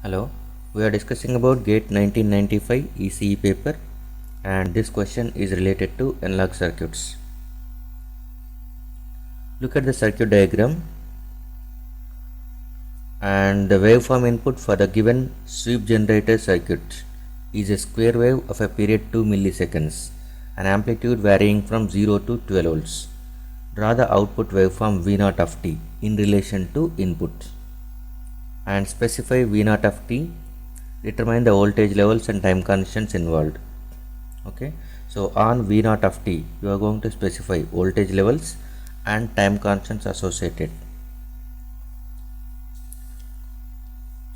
Hello, we are discussing about GATE 1995 ECE paper, and this question is related to analog circuits. Look at the circuit diagram, and the waveform input for the given sweep generator circuit is a square wave of a period 2 milliseconds, an amplitude varying from 0 to 12 volts. Draw the output waveform V0 of t in relation to input and specify V0 of t. Determine the voltage levels and time constants involved. Okay, so on V0 of t you are going to specify voltage levels and time constants associated.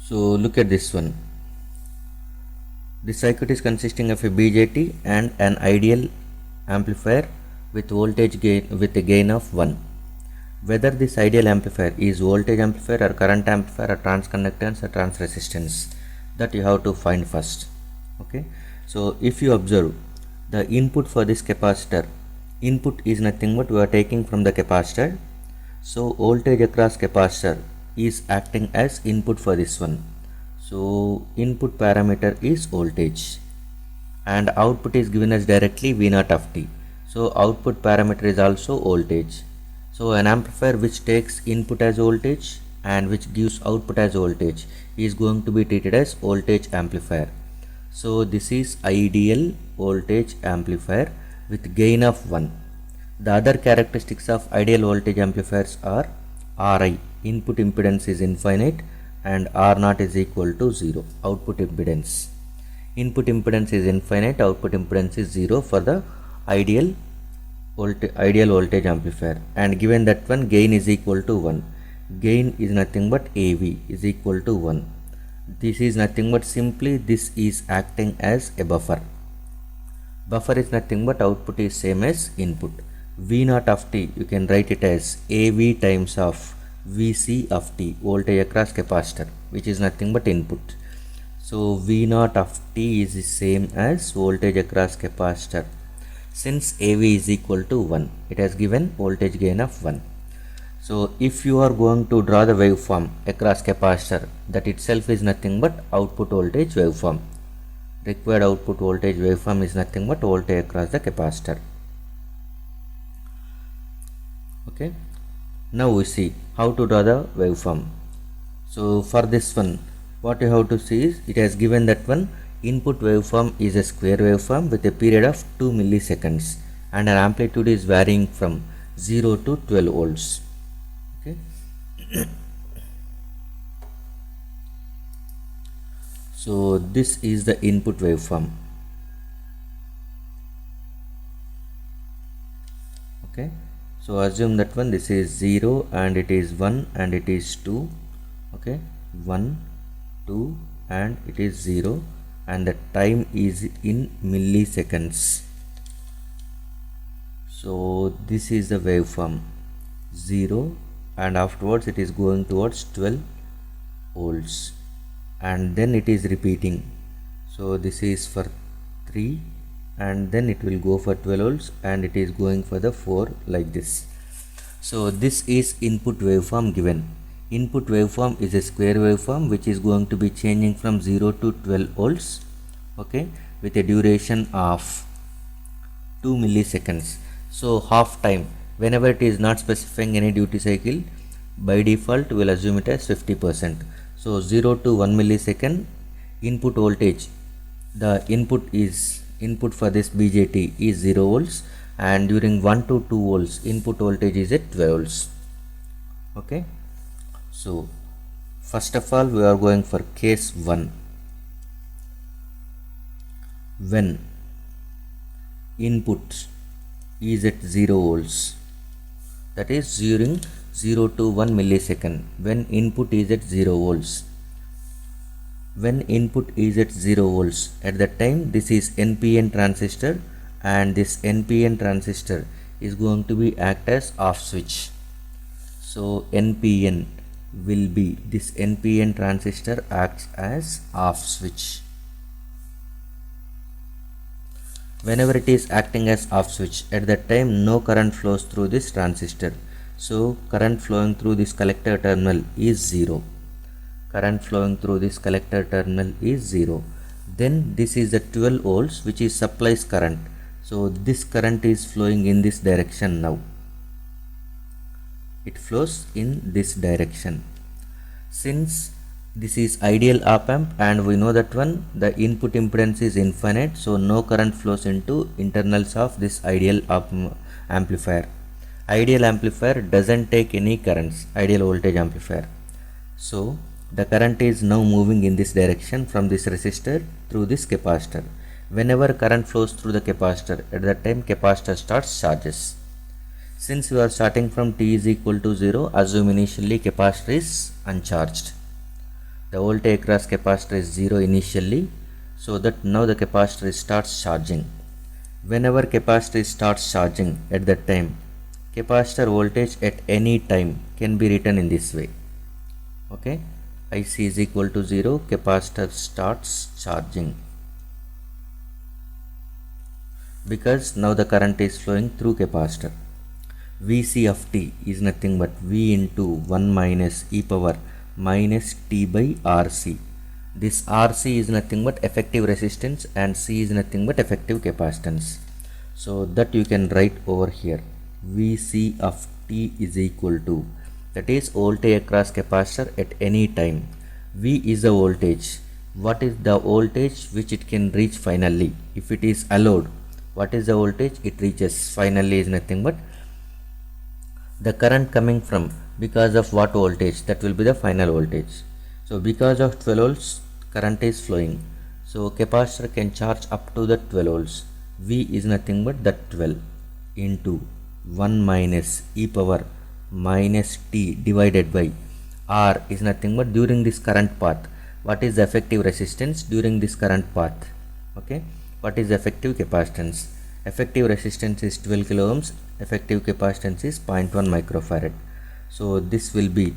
So look at this one. This circuit is consisting of a BJT and an ideal amplifier with voltage gain with a gain of 1. Whether this ideal amplifier is voltage amplifier or current amplifier or transconductance or transresistance, that you have to find first. Okay, so if you observe the input for this capacitor, input is nothing but we are taking from the capacitor, so voltage across capacitor is acting as input for this one. So input parameter is voltage and output is given as directly V0 of t, so output parameter is also voltage. So an amplifier which takes input as voltage and which gives output as voltage is going to be treated as voltage amplifier. So this is ideal voltage amplifier with gain of 1. The other characteristics of ideal voltage amplifiers are Ri, input impedance is infinite, and R0 is equal to 0, output impedance. Input impedance is infinite, output impedance is 0 for the ideal voltage amplifier, and given that one gain is equal to 1. Gain is nothing but AV is equal to 1. This is nothing but simply this is acting as a buffer. Buffer is nothing but output is same as input. V0 of t you can write it as AV times of Vc of t, voltage across capacitor, which is nothing but input. So V0 of t is the same as voltage across capacitor. Since AV is equal to 1, it has given voltage gain of 1. So if you are going to draw the waveform across capacitor, that itself is nothing but output voltage waveform. Required output voltage waveform is nothing but voltage across the capacitor. Okay, now we see how to draw the waveform. So for this one, what you have to see is it has given that one input waveform is a square waveform with a period of 2 milliseconds and an amplitude is varying from 0 to 12 volts. Okay. So this is the input waveform. Okay, so assume that one this is 0 and it is 1 and it is 2. Okay, 1, 2 and it is 0, and the time is in milliseconds. So this is the waveform 0, and afterwards it is going towards 12 volts, and then it is repeating. So this is for 3 and then it will go for 12 volts and it is going for the 4 like this. So this is input waveform given. Input waveform is a square waveform which is going to be changing from 0 to 12 volts, okay, with a duration of 2 milliseconds. So half time, whenever it is not specifying any duty cycle, by default we will assume it as 50%. So 0 to 1 millisecond input voltage, the input for this BJT is 0 volts, and during 1 to 2 volts input voltage is at 12 volts. Okay, so first of all we are going for case 1. When input is at 0 volts, that is during 0 to 1 millisecond, when input is at 0 volts. When input is at 0 volts, at that time this is NPN transistor, and this NPN transistor is going to be act as off switch. So NPN will be, this NPN transistor acts as off switch. Whenever it is acting as off switch, at that time no current flows through this transistor, so current flowing through this collector terminal is 0. current flowing through this collector terminal is 0. Then this is the 12 volts which is supplies current. So this current is flowing in this direction now. It flows in this direction. Since this is ideal op amp and we know that one the input impedance is infinite, so no current flows into internals of this ideal amplifier. Ideal amplifier doesn't take any currents, ideal voltage amplifier. So the current is now moving in this direction from this resistor through this capacitor. Whenever current flows through the capacitor, at that time capacitor starts charges. Since we are starting from t is equal to 0, assume initially capacitor is uncharged. The voltage across capacitor is 0 initially, so that now the capacitor starts charging. Whenever capacitor starts charging, at that time capacitor voltage at any time can be written in this way. Okay, IC is equal to 0, capacitor starts charging, because now the current is flowing through capacitor. Vc of t is nothing but V into 1 minus e power minus t by Rc. This Rc is nothing but effective resistance and C is nothing but effective capacitance. So that you can write over here. Vc of t is equal to, that is voltage across capacitor at any time. V is the voltage. What is the voltage which it can reach finally? If it is allowed, what is the voltage it reaches finally is nothing but the current coming from, because of what voltage, that will be the final voltage. So because of 12 volts current is flowing, so capacitor can charge up to the 12 volts. V is nothing but that 12 into 1 minus e power minus t divided by R is nothing but during this current path, what is the effective resistance during this current path. Okay, what is the effective capacitance? Effective resistance is 12 kilo ohms, effective capacitance is 0.1 microfarad. So this will be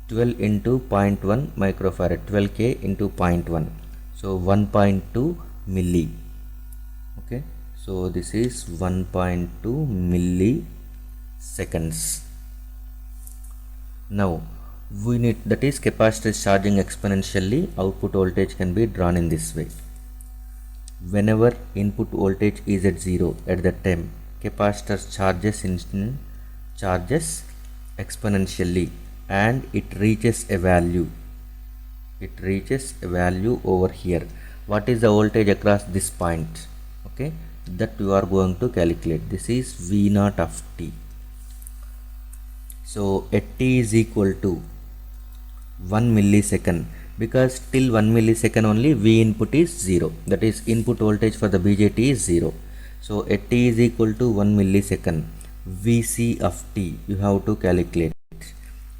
12 into 0.1 microfarad, 12k into 0.1, so 1.2 milli. Okay, so this is 1.2 milliseconds. Now we need, that is capacitor is charging exponentially, output voltage can be drawn in this way. Whenever input voltage is at 0, at that time capacitor charges exponentially and it reaches a value. It reaches a value over here. What is the voltage across this point? Okay, that you are going to calculate. This is V naught of t. So at t is equal to 1 millisecond, because till 1 millisecond only V input is 0, that is input voltage for the BJT is 0. So at t is equal to 1 millisecond, Vc of t you have to calculate.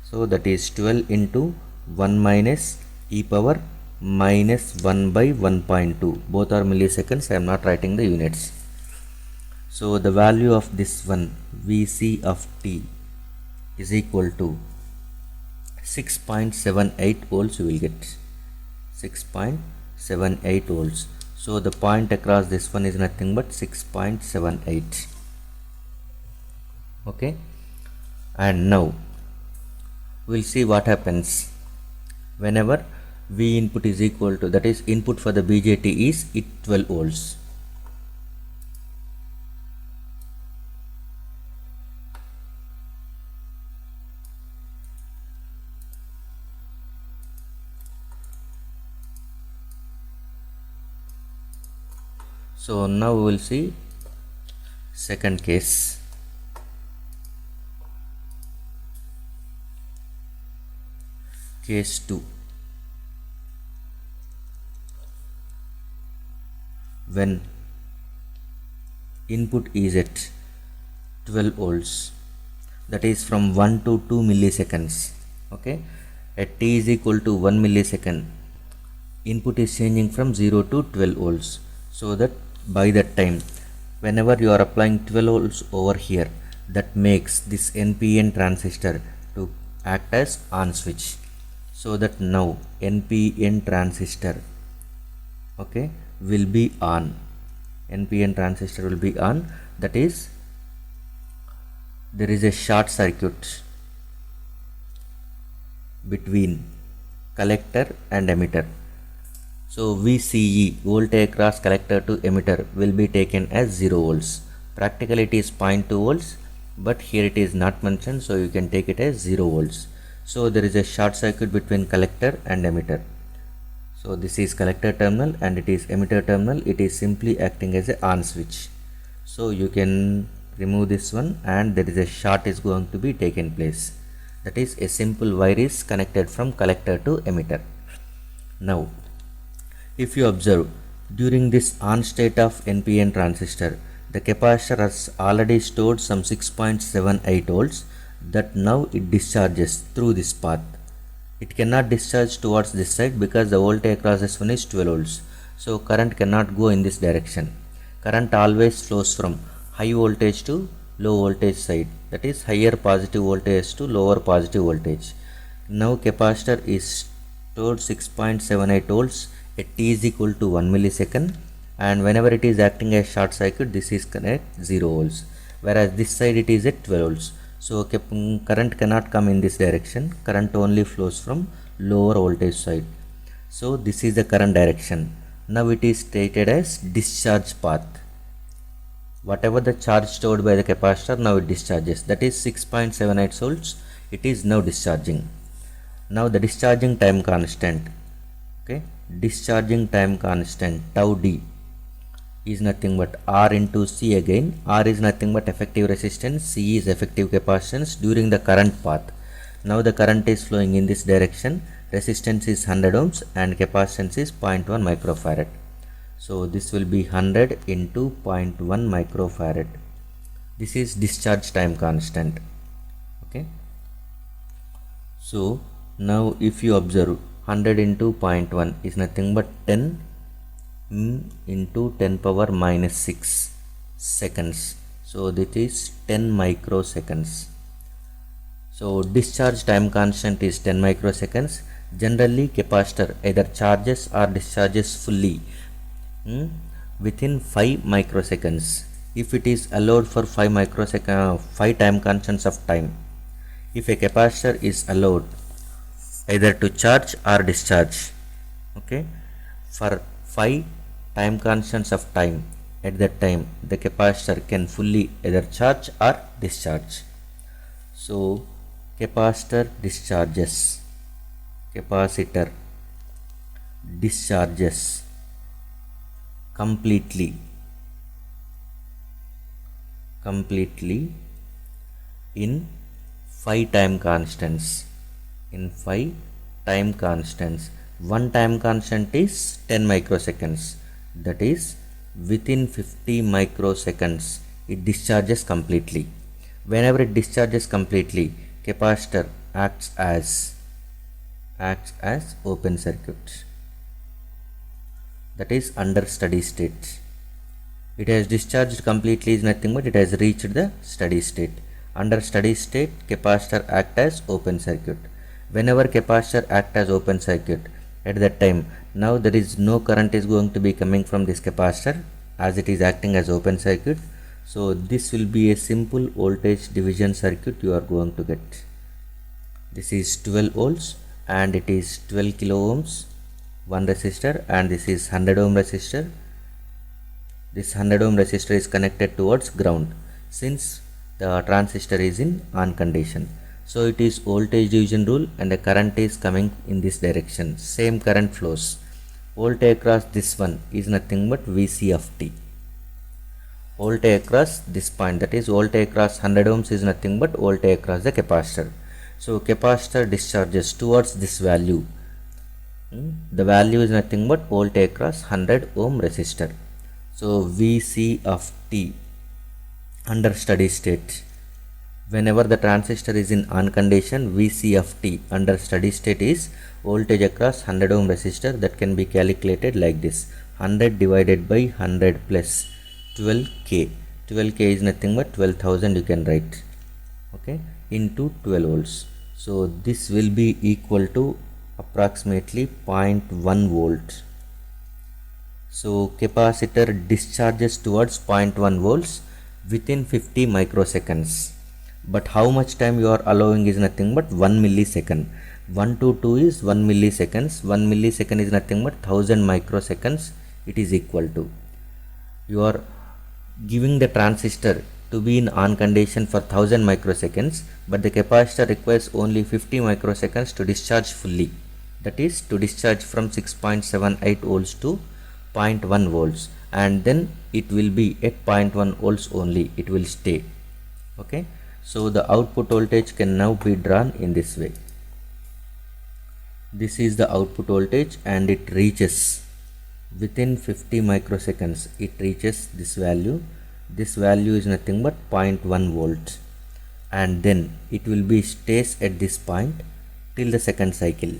So that is 12 into 1 minus e power minus 1 by 1.2, both are milliseconds, I am not writing the units. So the value of this one Vc of t is equal to 6.78 volts. You will get 6.78 volts. So the point across this one is nothing but 6.78. Okay, and now we'll see what happens whenever V input is equal to, that is input for the BJT is 12 volts. So now we will see second case. Case 2. When input is at 12 volts, that is from 1 to 2 milliseconds. Okay, at t is equal to 1 millisecond, input is changing from 0 to 12 volts. So that by that time, whenever you are applying 12 volts over here, that makes this NPN transistor to act as on switch. So that now NPN transistor, okay, will be on. NPN transistor will be on, that is there is a short circuit between collector and emitter. So VCE, voltage across collector to emitter, will be taken as 0 volts. Practically it is 0.2 volts, but here it is not mentioned, so you can take it as 0 volts. So there is a short circuit between collector and emitter. So this is collector terminal and it is emitter terminal. It is simply acting as a on switch. So you can remove this one and there is a short is going to be taken place. That is, a simple wire is connected from collector to emitter. Now if you observe, during this on state of NPN transistor, the capacitor has already stored some 6.78 volts that now it discharges through this path. It cannot discharge towards this side because the voltage across this one is 12 volts. So current cannot go in this direction. Current always flows from high voltage to low voltage side. That is, higher positive voltage to lower positive voltage. Now capacitor is stored 6.78 volts at t is equal to 1 millisecond, and whenever it is acting as short circuit, this is at 0 volts, whereas this side it is at 12 volts. So current cannot come in this direction. Current only flows from lower voltage side. So this is the current direction. Now it is stated as discharge path. Whatever the charge stored by the capacitor, now it discharges. That is 6.78 volts. It is now discharging. Now the discharging time constant. Okay, discharging time constant tau d is nothing but R into C again. R is nothing but effective resistance, C is effective capacitance during the current path. Now the current is flowing in this direction. Resistance is 100 ohms and capacitance is 0.1 microfarad. So this will be 100 into 0.1 microfarad. This is discharge time constant. Okay. So now if you observe, 100 into 0.1 is nothing but 10 into 10 power minus 6 seconds. So that is 10 microseconds. So discharge time constant is 10 microseconds. Generally capacitor either charges or discharges fully within 5 microseconds. If it is allowed for 5 microseconds, 5 time constants of time. If a capacitor is allowed either to charge or discharge, okay, for 5 time constants of time, at that time the capacitor can fully either charge or discharge. So capacitor discharges completely in 5 time constants. One time constant is 10 microseconds. That is, within 50 microseconds it discharges completely. Whenever it discharges completely, capacitor acts as open circuit. That is under steady state. It has discharged completely is nothing but it has reached the steady state. Under steady state, capacitor acts as open circuit. Whenever capacitor acts as open circuit, at that time, now there is no current is going to be coming from this capacitor as it is acting as open circuit. So this will be a simple voltage division circuit you are going to get. This is 12 volts and it is 12 kilo ohms, one resistor, and this is 100 ohm resistor. This 100 ohm resistor is connected towards ground since the transistor is in on condition. So it is voltage division rule and the current is coming in this direction. Same current flows. Voltage across this one is nothing but Vc of t. Voltage across this point, that is voltage across 100 ohms is nothing but voltage across the capacitor. So capacitor discharges towards this value. The value is nothing but voltage across 100 ohm resistor. So Vc of t under steady state. Whenever the transistor is in on condition, Vc of t under steady state is voltage across 100 ohm resistor. That can be calculated like this: 100 divided by 100 plus 12k. 12k is nothing but 12,000 you can write, okay, into 12 volts. So this will be equal to approximately 0.1 volt. So capacitor discharges towards 0.1 volts within 50 microseconds. But how much time you are allowing is nothing but 1 millisecond. 1 to 2 is 1 milliseconds. 1 millisecond is nothing but 1000 microseconds. It is equal to, you are giving the transistor to be in on condition for 1000 microseconds, but the capacitor requires only 50 microseconds to discharge fully, that is to discharge from 6.78 volts to 0.1 volts, and then it will be at 0.1 volts only, it will stay. Okay, so the output voltage can now be drawn in this way. This is the output voltage, and it reaches within 50 microseconds, it reaches this value. This value is nothing but 0.1 volts, and then it will be stays at this point till the second cycle.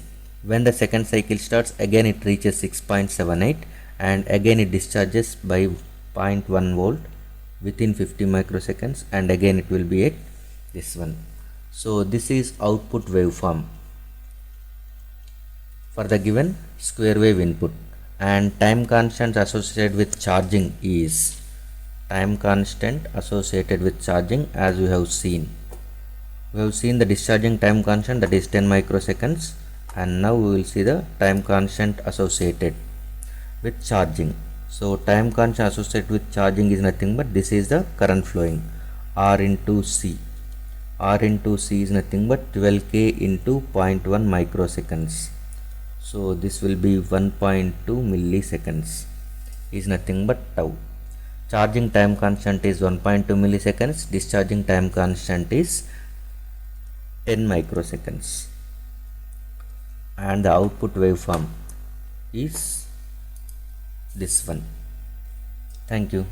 When the second cycle starts, again it reaches 6.78, and again it discharges by 0.1 volt within 50 microseconds, and again it will be at this one. So this is output waveform for the given square wave input. And time constant associated with charging is, time constant associated with charging, as we have seen, the discharging time constant, that is 10 microseconds, and now we will see the time constant associated with charging. So time constant associated with charging is nothing but, this is the current flowing, R into C. R into C is nothing but 12K into 0.1 microseconds. So this will be 1.2 milliseconds, is nothing but tau. Charging time constant is 1.2 milliseconds, discharging time constant is 10 microseconds, and the output waveform is this one. Thank you.